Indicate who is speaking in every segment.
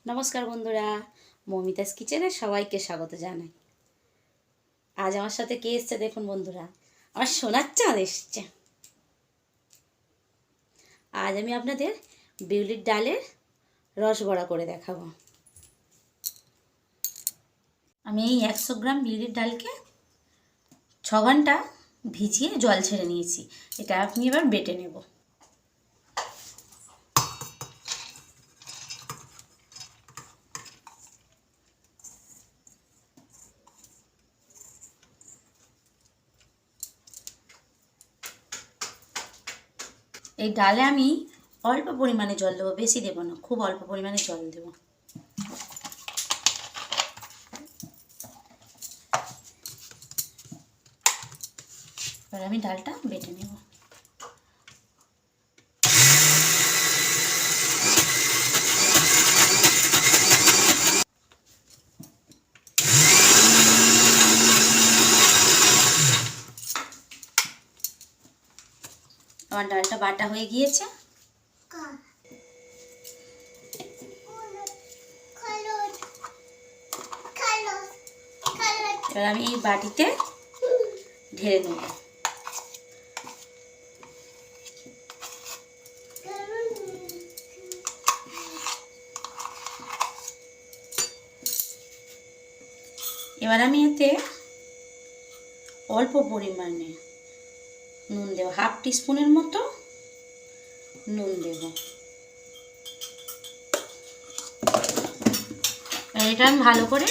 Speaker 1: নমস্কার বন্ধুরা, মৌমিতাস কিচেনে সবাইকে স্বাগত জানাই। আজ আমার সাথে কে এসছে দেখুন বন্ধুরা, আমার সোনার চাঁদ এসছে। আজ আমি আপনাদের বিউলির ডালের রস বড়া করে দেখাবো। আমি এই 100 গ্রাম বিউলির ডালকে 6 ঘন্টা ভিজিয়ে জল ছেড়ে নিয়েছি। এটা আপনি এবার বেটে নেব। এই ডালে আমি অল্প পরিমাণে জল দেবো, বেশি দেবো না, খুব অল্প পরিমাণে জল দেবো। এবার আমি ডালটা বেটে নেব। আমার ডালটা বাটা হয়ে গিয়েছে। এবার আমি এই বাটিতে ঢেলে নেব। এবার আমি এতে অল্প পরিমাণে নুন দেব, হাফ টিস্পুনের মতো নুন দেব। এটা আমি ভালো করে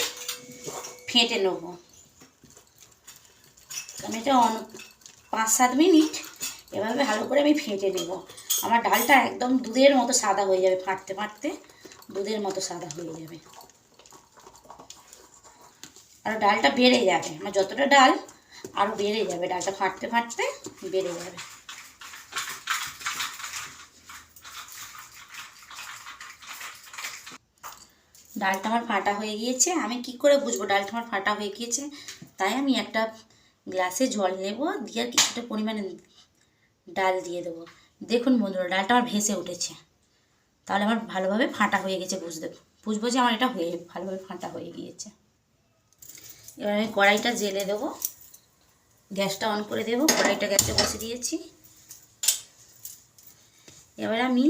Speaker 1: ফেটে নেব। আমি এটা 5-7 মিনিট এভাবে ভালো করে আমি ফেটে নেব। আমার ডালটা একদম দুধের মতো সাদা হয়ে যাবে, ফাটতে ফাটতে দুধের মতো সাদা হয়ে যাবে। আর ডালটা বেড়ে যাবে, আমার যতটা ডাল আরও বেড়ে যাবে, ডালটা ফাটতে ফাটতে বেড়ে যাবে। ডালটা আমার ফাটা হয়ে গিয়েছে। আমি কি করে বুঝবো ডালটা আমার ফাটা হয়ে গিয়েছে? তাই আমি একটা গ্লাসে জল নেব, দিয়ে আর কিছুটা পরিমাণে ডাল দিয়ে দেবো। দেখুন বন্ধুরা, ডালটা আমার ভেসে উঠেছে, তাহলে আমার ভালোভাবে ফাটা হয়ে গেছে। বুঝবো যে আমার এটা ভালোভাবে ফাটা হয়ে গিয়েছে। এবার আমি কড়াইটা জেলে দেবো, গ্যাসটা অন করে দেবো। কড়াইটা গ্যাসে বসে দিয়েছি। এবার আমি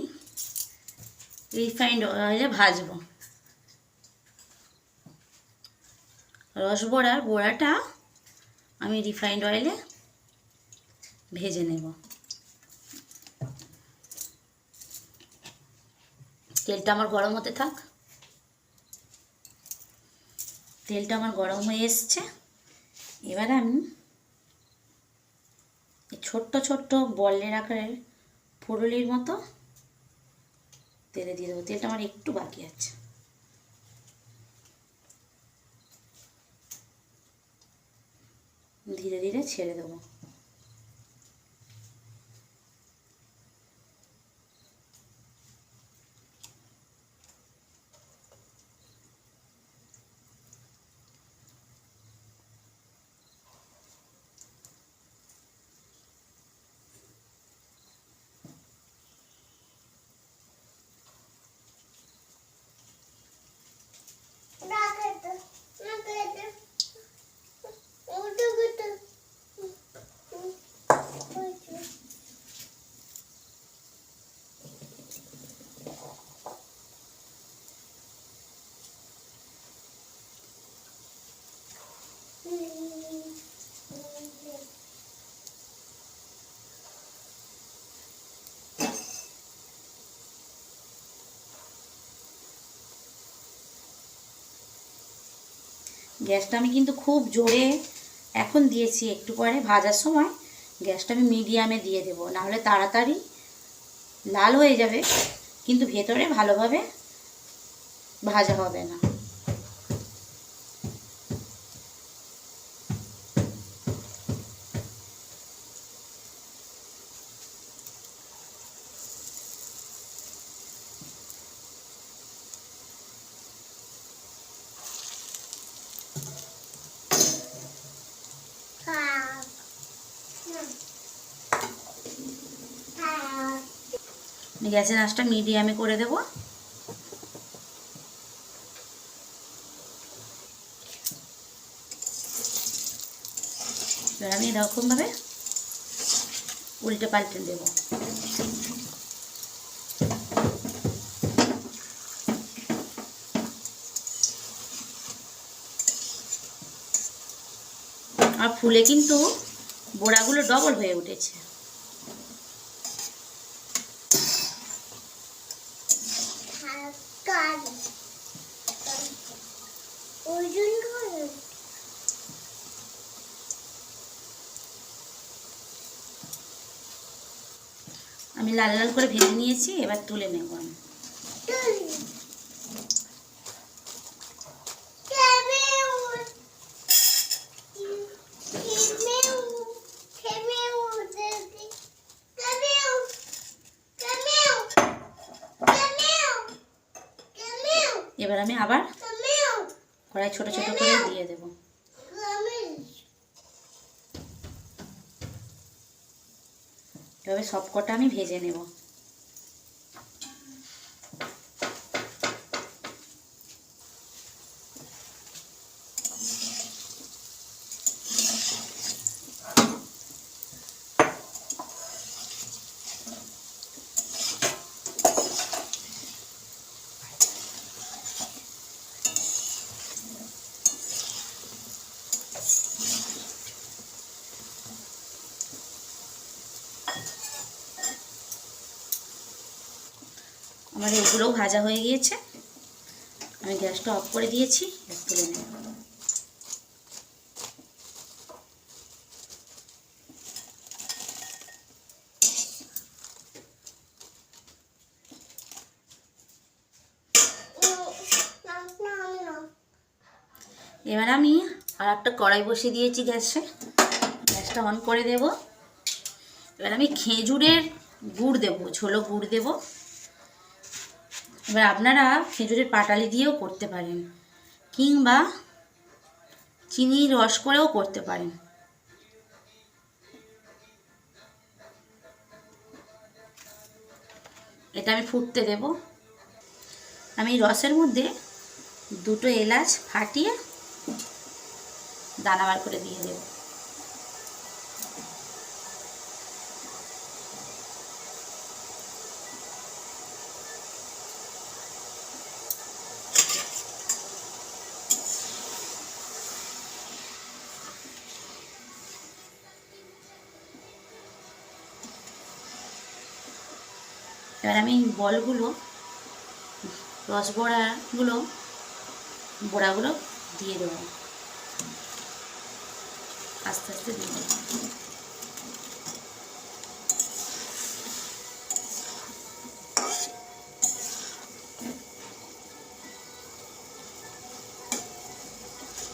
Speaker 1: রিফাইন্ড অয়েলে ভাজবো। রসবড়ার বড়াটা আমি রিফাইন্ড অয়েলে ভেজে নেব। তেলটা আমার গরম হতে থাক। তেলটা আমার গরম হয়ে এসছে। এবার আমি ছোট্ট ছোট্ট বলের আকারের ফুলুরির মতো তেলে দিয়ে দেবো। তেলটা আমার একটু বাকি আছে। ধীরে ধীরে ছেড়ে দেবো। গ্যাসটা আমি কিন্তু খুব জোরে এখন দিয়েছি, একটু পরে ভাজার সময় গ্যাসটা আমি মিডিয়ামে দিয়ে দেবো, নাহলে তাড়াতাড়ি লাল হয়ে যাবে কিন্তু ভেতরে ভালোভাবে ভাজা হবে না। গ্যাসের আঁচটা মিডিয়ামে করে দেব। এবার আমি এরকমভাবে উল্টে পাল্টে দেবো। আর ফুলে কিন্তু বড়াগুলো ডবল হয়ে উঠেছে। আমি লাল লাল করে ভেজে নিয়েছি, এবার তুলে নেব আমি। এবার আমি আবার কড়াই ছোট ছোট করে দিয়ে দেব। এভাবে সব কটা আমি ভেজে নেব। আমার এগুলোও ভাজা হয়ে গিয়েছে, আমি গ্যাসটা অফ করে দিয়েছি। তুলে নেব। এবার আমি আর একটা কড়াই বসিয়ে দিয়েছি গ্যাসে, গ্যাসটা অন করে দেব। এবার আমি খেজুরের গুড় দেবো, ঝোলো গুড় দেবো। এবার আপনারা খেজুরের পাটালি দিয়েও করতে পারেন, কিংবা চিনির রস করেও করতে পারেন। এটা আমি ফুটতে দেব। আমি রসের মধ্যে দুটো এলাচ ফাটিয়ে দানা বার করে দিয়ে দেব। এবার আমি বলগুলো, বড়াগুলো দিয়ে দেবো, আস্তে আস্তে দিয়ে দেবো।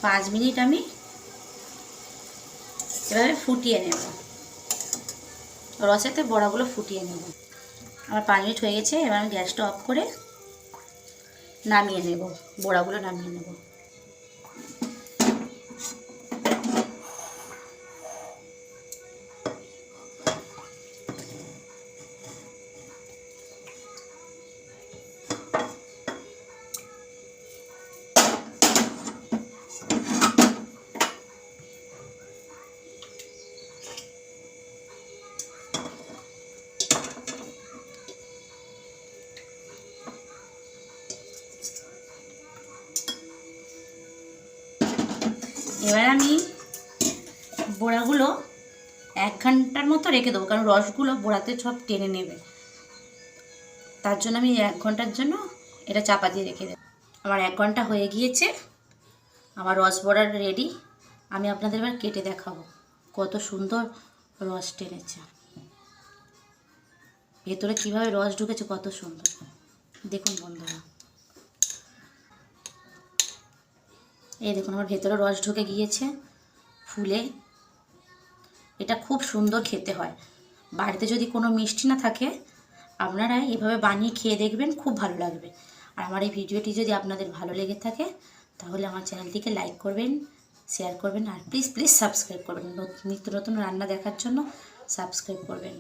Speaker 1: পাঁচ মিনিট আমি এভাবে ফুটিয়ে নেব, রসেতে বড়াগুলো ফুটিয়ে নেব। আমার 5 মিনিট হয়ে গেছে। এবার আমি গ্যাসটা অফ করে নামিয়ে নেব, বড়াগুলো নামিয়ে নেব। এবার আমি বড়াগুলো 1 ঘন্টার মতো রেখে দেবো, কারণ রসগুলো বড়াতে সব টেনে নেবে। তার জন্য আমি 1 ঘন্টার জন্য এটা চাপা দিয়ে রেখে দেব। আমার 1 ঘন্টা হয়ে গিয়েছে, আমার রস বড়া রেডি। আমি আপনাদের এবার কেটে দেখাবো কত সুন্দর রস টেনেছে, ভেতরে কিভাবে রস ঢুকেছে, কত সুন্দর। দেখুন বন্ধুরা, এই দেখুন আমার ভেতরে রস ঢুকে গিয়েছে ফুলে। এটা খুব সুন্দর খেতে হয়। বাড়িতে যদি কোনো মিষ্টি না থাকে, আপনারা এইভাবে বানিয়ে খেয়ে দেখবেন, খুব ভালো লাগবে। আর আমার এই ভিডিওটি যদি আপনাদের ভালো লেগে থাকে, তাহলে আমার চ্যানেলটিকে লাইক করবেন, শেয়ার করবেন, আর প্লিজ সাবস্ক্রাইব করবেন। নিত্য নতুন রান্না দেখার জন্য সাবস্ক্রাইব করবেন।